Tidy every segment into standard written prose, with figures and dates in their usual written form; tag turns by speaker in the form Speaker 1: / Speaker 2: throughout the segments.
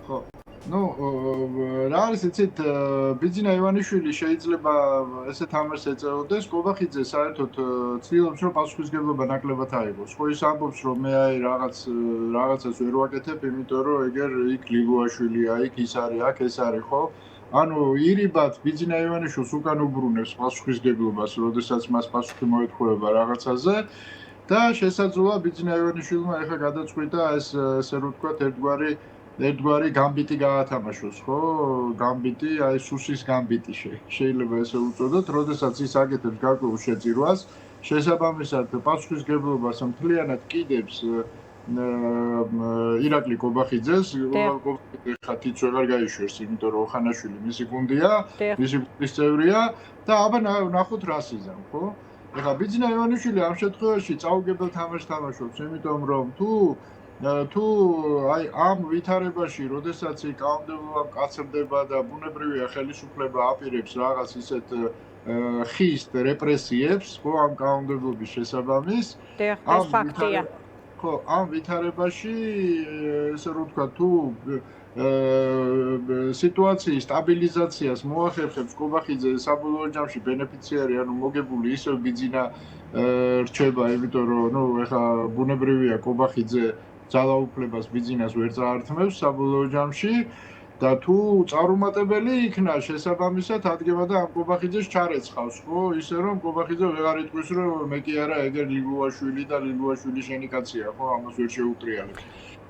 Speaker 1: ხო. Ну, რა არის იცით, ბიძინა ივანიშვილი შეიძლება ესე თამაშს ეწეოდეს, კობახიძე საერთოდ ცდილობს რომ პასუხისმგებლობა ნაკლებად აიღოს. ხო ის ამბობს რომ მე აი რაღაცას ვერ ვაკეთებ, იმიტომ რომ ეგერ იქ ლილუაშვილია, იქ ის არის, აქ ეს არის, ხო? ანუ ირიბად ბიძინა ივანიშვილს უკან უბრუნებს პასუხისმგებლობას, როდესაც მას პასუხი მოეთხოვება რაღაცაზე. და შესაძლოა ბიძინა ივანიშვილმა ეხლა გადაწყვიტა ეს ესე რომ ვთქვათ ერთგვარი გამბიტი გაათამაშოს, ხო? გამბიტი, აი სუსის გამბიტი შეიძლება ესე უწოდოთ, როდესაც ის აკეთებს გარკვეულ შეწირვას, შესაბამისად პასუხისმგებლობას მთლიანად კიდებს ირაკლი კობახიძეს, კობახიძე ხა თიც ვეღარ გაიშვერს, იმიტომ რომ ოხანაშვილი მისი გუნდია, მისი გუნდის წევრია და აბა ნახოთ რას იზამ, ხო? ეხლა ბიძინა ივანიშვილი ამ შემთხვევაში წაუგებელ თამაშს თამაშობს, იმიტომ რომ თუ აი ამ ვითარებაში, როდესაც კანონმდებლობა მკაცრდება და ბუნებრივია ხელისუფლება აპირებს რაღაც ისეთ ხისტ რეპრესიებს, ხო, ამ კანონმდებლობის შესაბამის,
Speaker 2: ეს ფაქტია.
Speaker 1: ხო, ამ ვითარებაში, ესე რომ ვთქვა, თუ სიტუაციის სტაბილიზაციას მოახერხებს კობახიძე საბოლოო ჯამში ბენეფიციარი, ანუ მოგებული ისევ ბიძინა რჩება, იმიტომ რომ, ნუ, ეხლა ბუნებრივია კობახიძე ძალაუფლებას ბიძინას ვერ წაართმევს საბოლოო ჯამში და თუ წარუმატებელი იქნა შესაბამისად ადგება და ამ კობახიძეს ჩარეცხავს, ხო? ისე რომ კობახიძე ვეღარ იტყვის რომ მე კი არა ეგერ ლილუაშვილი და ლილუაშვილი შენი კაცია, ხო? ამას ვერ შეუტრიალებ.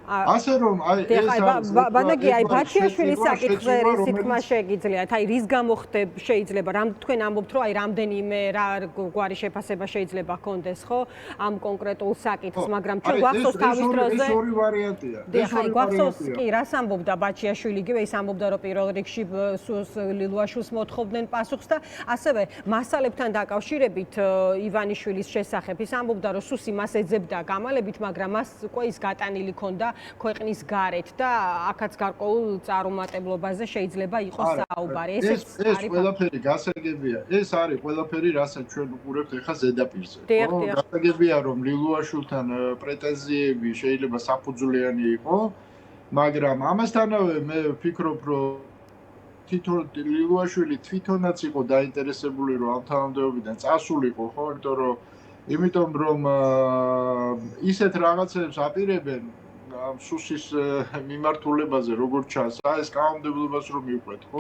Speaker 1: ასე რომ აი ეს
Speaker 2: ბანაკი აი ბაჩიაშვილის საკითხზე რითქმა შეგიძლიათ აი რის გამო შეიძლება თქვენ ამბობთ რომ აი რამდენიმე რა გვარი შეფასება შეიძლება ჰქონდეს ხო ამ კონკრეტულ საკითხს მაგრამ ჩვენ გვახსოვს თავის დროზე
Speaker 1: ეს ორი ვარიანტია
Speaker 2: აი გვახსოვს კი რას ამბობდა ბაჩიაშვილი იგივე ის ამბობდა რომ პირველ რიგში ლილუაშვილს მოთხოვდნენ პასუხს და ასევე მასალებთან დაკავშირებით ივანიშვილის შესახებ ის ამბობდა რომ სუსი მას ეძებდა გამალებით მაგრამ მას უკვე ის გატანილი ჰქონდა ქვეყნის გარეთ და აქაც გარკვეულ წარუმატებლობაზე შეიძლება იყოს საუბარი.
Speaker 1: ეს ყველაფერი გასაგებია. ეს არის ყველაფერი, რასაც ჩვენ უყურებთ ეხლა ზედაპირზე. გასაგებია, რომ ლილუაშვილთან პრეტენზიები შეიძლება საფუძვლიანი იყო, მაგრამ ამასთანავე მე ვფიქრობ, რომ თვითონ ლილუაშვილი თვითონაც იყო დაინტერესებული, რომ ამ თანამდებობიდან წასულიყო, ხო? იმიტომ რომ ისეთ რაღაცებს აპირებენ ამ სუსის მიმართულებაზე როგორც ჩანს, ეს კანონმდებლობას რომ მივყვეთ, ხო?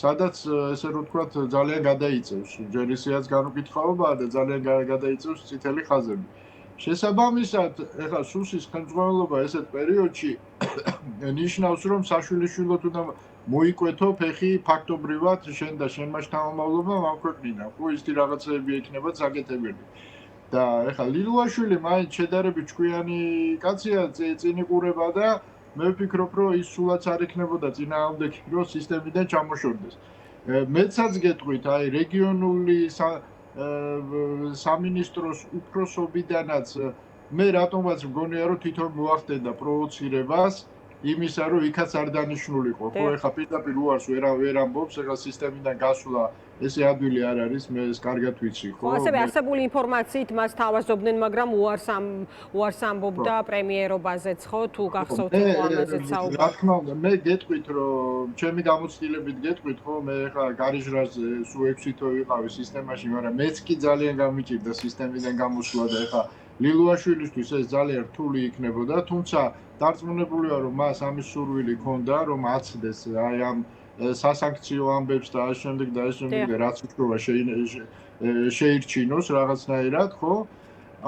Speaker 1: სადაც ესე რომ ვთქვათ, ძალიან გადაიწევს ჯერისიაც განუკითხაობაა და ძალიან გადაიწევს წითელი ხაზები. შესაბამისად, ეხლა სუსის ხელმძღვანელობა ესეთ პერიოდში ნიშნავს, რომ საშვილიშვილოდ უნდა მოიკვეთო ფეხი ფაქტობრივად შენ და შენ მას თანამამავლობამ ამ ქვეყნიდან, ხო? ისეთი რაღაცები ექნება საკეთებელი. და ეხლა ლილუაშვილი მაინც შედარებით ჭკვიანი კაცია, წინიყურება და მე ვფიქრობ, რომ ის სულაც არ იქნებოდა წინააღმდეგი, რომ სისტემიდან ჩამოშორდეს. მეცაც გეტყვით, აი რეგიონული სამინისტროს უფროსობიდანაც მე რატომაც მგონია, რომ თვითონ მოახდენდა პროვოცირებას იმისა, რომ იქაც არ დანიშნულიყო, ხო? ეხლა პირდაპირ უარს ვერ ამბობს, ეხლა სისტემიდან გასვლა ესე ადვილი არ არის, მე ეს კარგად ვიცი, ხო?
Speaker 2: ასევე არსებული ინფორმაციით მას თავაზობდნენ, მაგრამ უარს ამბობდა პრემიერობაზეც, ხო? თუ გახსოვთ ამაზეც საუბარი.
Speaker 1: რა თქმა უნდა, მე გეტყვით, რომ ჩემი გამოცდილებით გეტყვით, ხო? მე ეხლა გარიჟრაზე სულ 6 თვე ვიყავი სისტემაში, მაგრამ მეც კი ძალიან გამიჭირდა სისტემიდან გამოსვლა და ეხლა ლილუაშვილისთვის ეს ძალიან რთული იქნებოდა, თუმცა დარწმუნებული ვარ, რომ მას ამის სურვილი ჰქონდა, რომ აცდეს აი ამ სასანქციო ამბებს და ამ შემდეგ და რაც უშუალო შეირჩინოს რაღაცნაირად, ხო?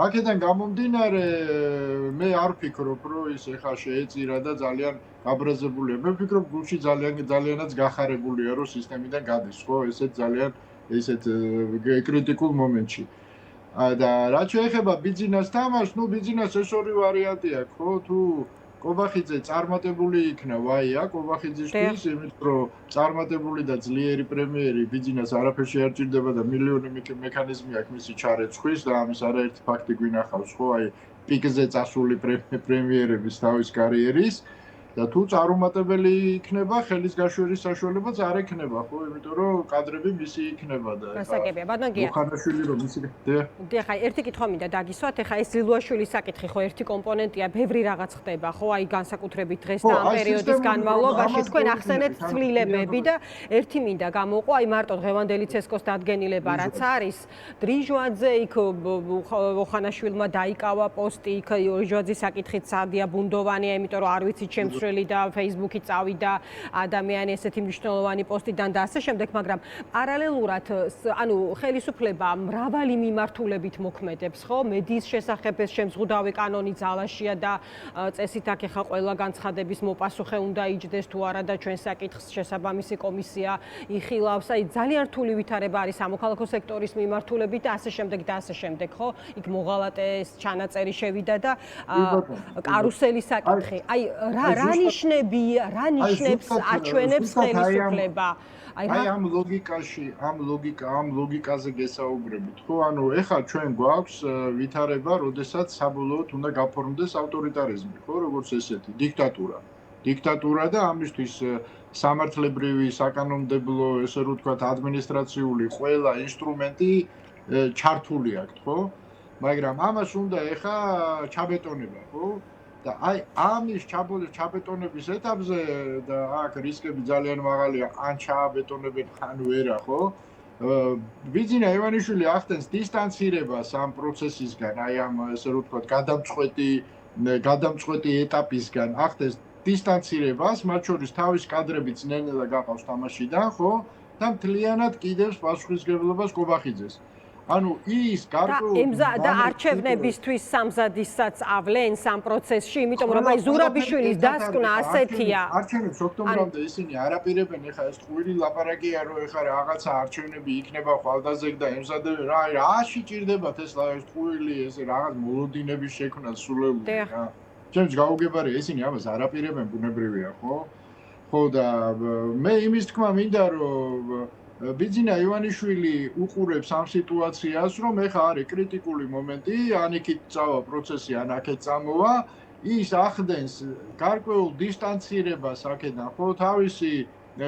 Speaker 1: აქედან გამომდინარე, მე არ ვფიქრობ, რომ ის ეხლა შეეწირა და ძალიან გაბრაზებულია. მე ვფიქრობ, გულში ძალიანაც გახარებულია, რომ სისტემიდან გადის, ხო? ესეთ კრიტიკულ მომენტში. და რაც შეეხება ბიძინას თამაშს, ბიძინას ეს ორი ვარიანტი აქვს, ხო? თუ კობახიძე წარმატებული იქნა, ვაია, კობახიძისთვის, იმიტომ რომ წარმატებული და ძლიერი პრემიერი ბიძინას არაფერში არ ჭირდება და მილიონი მექანიზმი აქვს მისი ჩარეცხვის და ამის არაერთი ფაქტი გვინახავს, ხო? აი პიკზე წასული პრემიერების თავის კარიერის და თუ წარუმატებელი იქნება, ხელის გაშვერის საშუალებაც არ ექნება, ხო, იმიტომ რომ კადრები მისი იქნება და
Speaker 2: გასაგებია, ბატონ გია.
Speaker 1: მოხანაშვილი რომ ისი
Speaker 2: ხა ერთი კითხვა მინდა დაგისვათ, ეხა ეს ლილუაშვილის საკითხი ხო ერთი კომპონენტია, ბევრი რაღაც ხდება, ხო, აი განსაკუთრებით დღეს და ამ პერიოდის განმავლობაში თქვენ ახსენეთ ცვლილებები და ერთი მინდა გამოყვა, აი მარტო დღევანდელი ცესკოს დადგენილება რაც არის, დრიჟვაძე იქ მოხანაშვილმა დაიკავა პოსტი, იქ დრიჟვაძის საკითხით სადია ბუნდოვანია, იმიტომ რომ არ ვიცი ჩემს და Facebook-ი წავიდა ადამიანი ესეთი მნიშვნელოვანი პოსტიდან და ასე შემდეგ, მაგრამ პარალელურად, ანუ ხელისუფლება მრავალი მიმართულებით მოქმედებს, ხო? მედიის შესახებ ეს შემზღუდავი კანონი ძალაშია და წესით აქ ეხა ყველა განცხადების მოპასუხე უნდა იჯდეს თუ არა და ჩვენ საკითხს შესაბამისი კომისია იხილავს. აი ძალიან რთული ვითარება არის სამოქალაქო სექტორის მიმართულებით და ასე შემდეგ და ასე შემდეგ, ხო? იქ მოღალატეს ჩანაწერი შევიდა და კარუსელის საკითხი. აი რა ნიშნებია, რა ნიშნებს აჩვენებს ხელისუფლება?
Speaker 1: აი ამ ლოგიკაზე გესაუბრებით, ხო? ანუ ეხლა ჩვენ გვაქვს ვითარება, როდესაც საბოლოოდ უნდა გაფორმდეს ავტორიტარიზმი, ხო? როგორც ესეთი დიქტატურა. დიქტატურა და ამისთვის სამართლებრივი, საკანონმდებლო, ესე რომ ვთქვათ, ადმინისტრაციული ყველა ინსტრუმენტი ჩართული აქვს, ხო? მაგრამ ამას უნდა ეხლა ჩაბეტონება, ხო? და აი ამის ჩაბეტონების ეტაპზე და აქ რისკები ძალიან მაღალია, ან ჩააბეტონებენ, ან ვერა, ხო? ბიძინა ივანიშვილი ახდენს დისტანცირებას ამ პროცესისგან, აი ამ ესე რომ ვთქვათ, გადამწყვეტი ეტაპისგან ახდენს დისტანცირებას, მათ შორის თავის კადრებიც ნელ-ნელა გაყავს თამაშიდან, ხო? და მთლიანად კიდევს პასუხისმგებლობას კობახიძეს. ანუ ის გარკვეულ
Speaker 2: და არჩევნებისთვის სამზადისაც ავლენს ამ პროცესში, იმიტომ რომ აი ზურაბიშვილის დასკვნა ასეთია.
Speaker 1: არჩევნებს ოქტომბრამდე ისინი არაპირებენ, ეხა ეს ტყუილი ლაპარაკია, რომ ეხა რაღაცა არჩევნები იქნება ხვალდაზეგ და ემზადებენ რა, აი რაში ჭირდებათ ეს ტყუილი ესე რაღაც მოლოდინების შექმნა სულელური რა. ჩემს გაუგებარია, ისინი ამას არაპირებენ, ბუნებრივია, ხო? ხო და მე იმის თქმა მინდა, რომ ბიძინა ივანიშვილი უყურებს ამ სიტუაციას, რომ ეხა არის კრიტიკული მომენტი, ან იქით წავა პროცესი, ან აქეთ წამოვა, ის ახდენს გარკვეულ დისტანცირებას აქედან, ხო, თავისი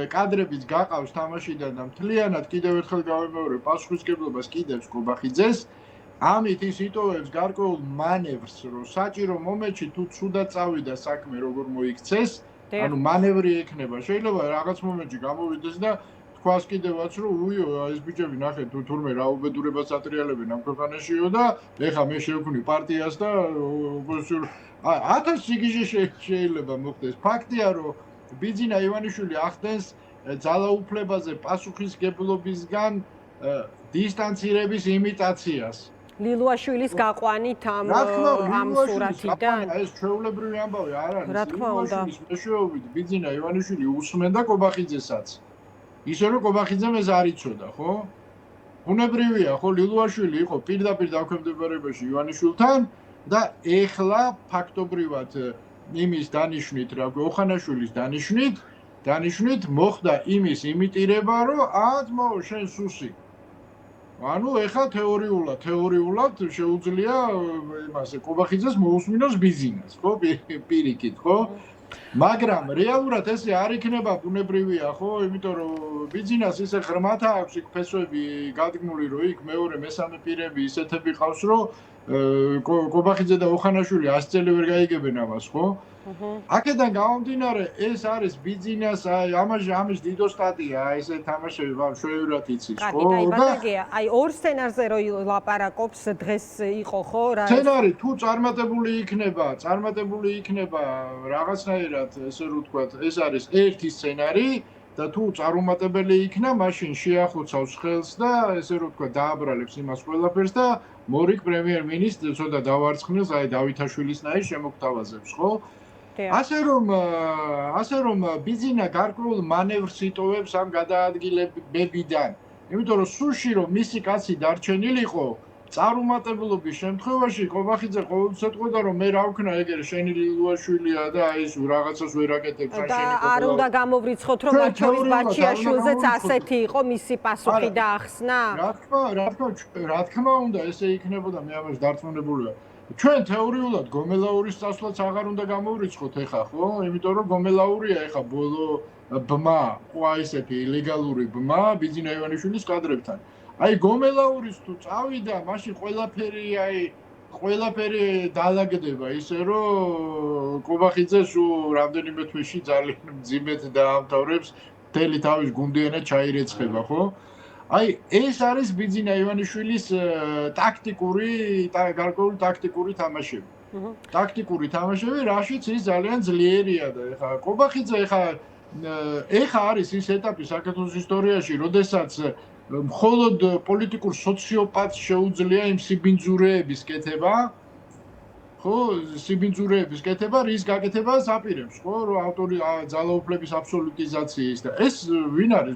Speaker 1: კადრებიც გაყავს თამაშიდან და მთლიანად კიდევ ერთხელ გავიმეორებ, პასუხისმგებლობას კიდევს კობახიძეს. ამით ის იტოვებს გარკვეულ მანევრს, რომ საჭირო მომენტში თუ ცუდად წავიდა საქმე, როგორ მოიქცეს, ანუ მანევრი ექნება. შეიძლება რაღაც მომენტში გამოვიდეს და თქვას კიდევაც რომ უიო ეს ბიჭები ნახეთ თუ თურმე რა უბედურებას ატრიალებენ ამ ქვეყანაშიო და ეხა მე შევქმნი პარტიას და ოპოზიციურ 1000 სიგიჟე შეიძლება მოხდეს. ფაქტია რომ ბიძინა ივანიშვილი ახდენს ძალაუფლებაზე პასუხისმგებლობისგან დისტანცირების იმიტაციას.
Speaker 2: ლილუაშვილის გაყვანით ამ სურათიდან.
Speaker 1: ეს ჩვეულებრივი ამბავი არ არის.
Speaker 2: რა თქმა უნდა.
Speaker 1: მეშვეობით ბიძინა ივანიშვილი უსმენდა კობახიძესაც. ისე რომ კობახიძემ ეს არ იცოდა, ხო? ბუნებრივია, ხო, ლილუაშვილი იყო პირდაპირ დაქვემდებარებაში ივანიშვილთან და ეხლა ფაქტობრივად იმის დანიშვნით, რა ოხანაშვილის დანიშვნით მოხდა იმის იმიტირება, რომ ძმაო, შენ სუსი. ანუ ეხლა თეორიულად შეუძლია იმასე კობახიძეს მოусმინოს ბიზნეს, ხო? პირიქით, ხო? მაგრამ რეალურად ესე არ იქნება ბუნებრივია, ხო? იმიტომ რომ ბიზნეს ისე ღრმათა აქვს იქ ფესვები გადგმული, რომ იქ მეორე მესამე პირები ისეთები ყავს, რომ კობახიძე და ოხანაშვილი 100 წელი ვერ გაიგებენ ამას, ხო? აქედან გამომდინარე, ეს არის ბიზნეს, აი ამის დიდო სტატია, ესე თამაშები ვშვეურად იცის, ხო?
Speaker 2: აი ორ სცენარზე რო ლაპარაკობს დღეს იყო, ხო?
Speaker 1: სცენარი თუ წარმატებული იქნება რაღაცნაირად, ესე რომ ვთქვათ, ეს არის ერთი სცენარი და თუ წარუმატებელი იქნა, მაშინ შეახოცავს ხელს და ესე რომ ვთქვათ, დააბრალებს იმას ყველაფერს და მორიგ პრემიერ-მინისტრს ცოტა დავარცხნილს, აი დავითაშვილისნაირ შემოგთავაზებს, ხო? ასე რომ ბიზნა გარკვეულ მანევრს იტოვებს ამ გადაადგილებებიდან. იმიტომ რომ სულში რომ მისი კაცი დარჩენილიყო, წარუმატებლობის შემთხვევაში კობახიძე ყოველთვის ეტყოდა რომ მე რა ვქნა ეგერ შენი ლილუაშვილია და აი ეს რაღაცას ვერ აკეთებს
Speaker 2: ან შენი და არ უნდა გამოვრიცხოთ რომ მათ შორის ბაჩიაშვილზეც ასეთი იყო მისი პასუხი და ახსნა?
Speaker 1: რა თქმა უნდა, ესე იქნებოდა, მე ამას დარწმუნებული ვარ. ჩვენ თეორიულად გომელაურის წასვლაც აღარ უნდა გამოვრიცხოთ ეხა, ხო? იმიტომ რომ გომელაურია ეხა ბოლო ბმა, ხო აი ესეთი ლეგალური ბმა ბიძინა ივანიშვილის კადრებთან. აი გომელაურის თუ წავიდა, მაშინ ყველაფერი დაალაგდება ისე რომ კობახიძე სულ რამდენიმე თვეში ძალიან მძიმედ დაამთავრებს მთელი თავის გუნდიანა ჩაირეცხება, ხო? აი ეს არის ბიძინა ივანიშვილის გარკვეული ტაქტიკური თამაშები. ტაქტიკური თამაშები, რაშიც ის ძალიან ძლიერია და ეხა კობახიძე ეხა არის ის ეტაპი საქართველოს ისტორიაში, როდესაც მხოლოდ პოლიტიკურ სოციოპატს შეუძლია იმ სიბინძურეების კეთება. ხო, სიბინძურეების კეთება, რის გაკეთებას აპირებს, ხო, რომ ავტორი ძალაუფლების აბსოლუტიზაციის და ეს ვინ არის?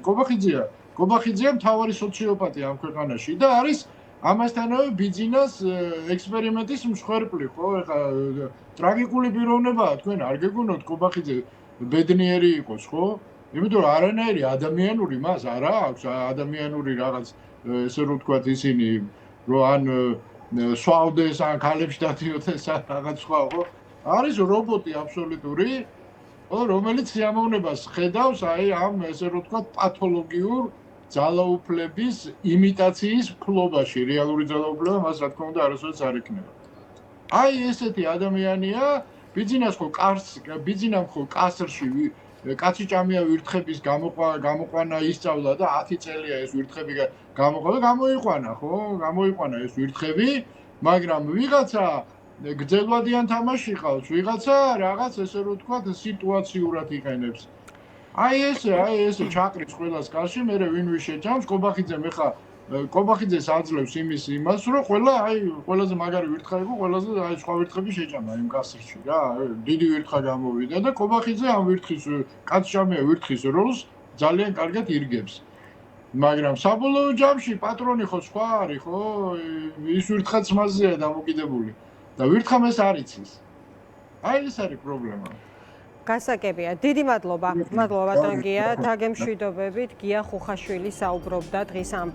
Speaker 1: კობახიძეა მთავარი სოციოპატი ამ ქვეყანაში და არის ამასთანავე ბიძინას ექსპერიმენტის მსხვერპლი, ხო? ეხა ტრაგიკული პიროვნებაა, თქვენ არ გეგონოთ კობახიძე ბედნიერი იყოს, ხო? იმიტომ რომ არანაირი ადამიანური მას არ აქვს, ადამიანური რაღაც ესე რომ ვთქვათ ისინი რომ ან სვავდეს ან ქალებს დადიოდეს რაღაც სხვა, ხო? არის რობოტი აბსოლუტური, ხო, რომელიც სიამოვნებას ხედავს აი ამ ესე რომ ვთქვათ პათოლოგიურ ძალაუფლების იმიტაციის ფლობაში, რეალური ძალაუფლება მას რა თქმა უნდა არასოდეს არ ექნება. აი ესეთი ადამიანია, ბიძინამ ხო კასრში კაცი-ჭამია ვირთხების გამოყვანა ისწავლა და 10 წელია ეს ვირთხები გამოიყვანა, ხო? გამოიყვანა ეს ვირთხები, მაგრამ ვიღაცა გრძელვადიან თამაში ყავს, ვიღაცა რაღაც ესე რომ ვთქვათ სიტუაციურად იყენებს. აი ესე ჩაკრის ყველას კარში, მე ვინ შეჭამს, კობახიძეს აძლევს იმას, რომ ყველაზე მაგარი ვირთხა იყო, ყველაზე სხვა ვირთხები შეჭამა იმ კასრში რა, დიდი ვირთხა გამოვიდა და კობახიძე ამ კაცჭამია ვირთხის როლს ძალიან კარგად ირგებს. მაგრამ საბოლოო ჯამში პატრონი ხო სხვა არის, ხო? ის ვირთხაც მასზეა დამოკიდებული და ვირთხამ ეს არ იცის. აი ეს არის პრობლემა.
Speaker 2: გასაგებია. დიდი მადლობა. მადლობა ბატონ გია, დაგემშვიდობებით. გია ხუხაშვილი საუბრობდა დღის ამ